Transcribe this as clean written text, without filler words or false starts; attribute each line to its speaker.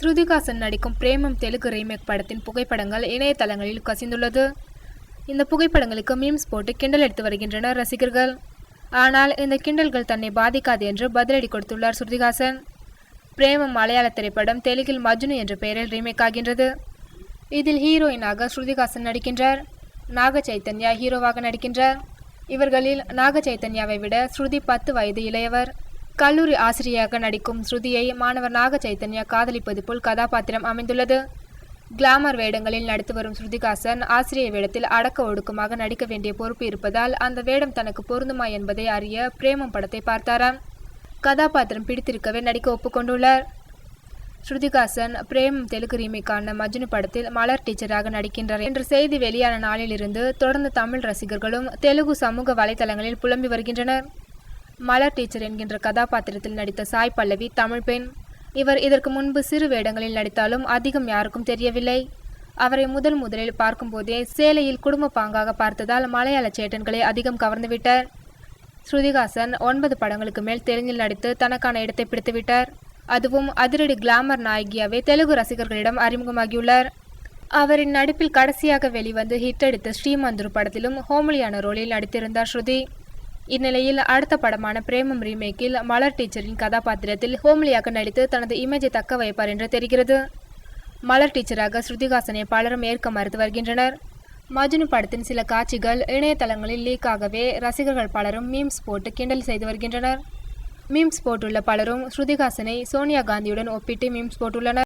Speaker 1: ஸ்ருதிஹாசன் நடிக்கும் பிரேமம் தெலுங்கு ரீமேக் படத்தின் புகைப்படங்கள் இணையதளங்களில் கசிந்துள்ளது. இந்த புகைப்படங்களுக்கு மீம்ஸ் போட்டு கிண்டல் எடுத்து வருகின்றனர் ரசிகர்கள். ஆனால் இந்த கிண்டல்கள் தன்னை பாதிக்காது என்று பதிலடி கொடுத்துள்ளார் ஸ்ருதிஹாசன். பிரேமம் மலையாள திரைப்படம் தெலுங்கில் மஜ்னு என்ற பெயரில் ரீமேக் ஆகின்றது. இதில் ஹீரோயினாக ஸ்ருதிஹாசன் நடிக்கின்றார். நாக சைத்தன்யா ஹீரோவாக நடிக்கின்றார். இவர்களில் நாக சைத்தன்யாவை விட ஸ்ருதி 10 வயது இளையவர். கல்லூரி ஆசிரியராக நடிக்கும் ஸ்ருதியை மாணவர் நாக சைத்தன்யா காதலிப்பது போல் கதாபாத்திரம் அமைந்துள்ளது. கிளாமர் வேடங்களில் நடித்து வரும் ஸ்ருதிஹாசன் ஆசிரியர் வேடத்தில் அடக்க ஒடுக்கமாக நடிக்க வேண்டிய பொறுப்பு இருப்பதால் அந்த வேடம் தனக்கு பொருந்துமா என்பதை அறிய பிரேமம் படத்தை பார்த்தாராம். கதாபாத்திரம் பிடித்திருக்கவே நடிக்க ஒப்புக்கொண்டுள்ளார். ஸ்ருதிஹாசன் பிரேமம் தெலுங்கு ரீமேக்கான மஜ்னு படத்தில் மலர் டீச்சராக நடிக்கின்றார் என்ற செய்தி வெளியான நாளிலிருந்து தொடர்ந்து தமிழ் ரசிகர்களும் தெலுங்கு சமூக வலைதளங்களில் புலம்பி வருகின்றனர். மலர் டீச்சர் என்கின்ற கதாபாத்திரத்தில் நடித்த சாய் பல்லவி தமிழ் பெண். இவர் இதற்கு முன்பு சிறு வேடங்களில் நடித்தாலும் அதிகம் யாருக்கும் தெரியவில்லை. அவரை முதலில் பார்க்கும்போதே சேலையில் குடும்ப பாங்காக பார்த்ததால் மலையாள சேட்டன்களை அதிகம் கவர்ந்துவிட்டார். ஸ்ருதிஹாசன் 9 படங்களுக்கு மேல் தெலுங்கில் நடித்து தனக்கான இடத்தை பிடித்துவிட்டார். அதுவும் அதிரடி கிளாமர் நாயகியாவே தெலுங்கு ரசிகர்களிடம் அறிமுகமாகியுள்ளார். அவரின் நடிப்பில் கடைசியாக வெளிவந்து ஹிட் அடித்த ஸ்ரீமந்துரு படத்திலும் ஹோம்லியான ரோலில் நடித்திருந்தார் ஸ்ருதி. இந்நிலையில் அடுத்த படமான பிரேமம் ரீமேக்கில் மலர் டீச்சரின் கதாபாத்திரத்தில் ஹோம்லியாக நடித்து தனது இமேஜை தக்க வைப்பார் என்று தெரிகிறது. மலர் டீச்சராக ஸ்ருதிஹாசனை பலரும் ஏற்க மறுத்து வருகின்றனர். மஜ்னு படத்தின் சில காட்சிகள் இணையதளங்களில் லீக் ஆகவே ரசிகர்கள் பலரும் மீம்ஸ் போட்டு கிண்டல் செய்து வருகின்றனர். மீம்ஸ் போட்டுள்ள பலரும் ஸ்ருதிஹாசனை சோனியா காந்தியுடன் ஒப்பிட்டு மீம்ஸ் போட்டுள்ளனர்.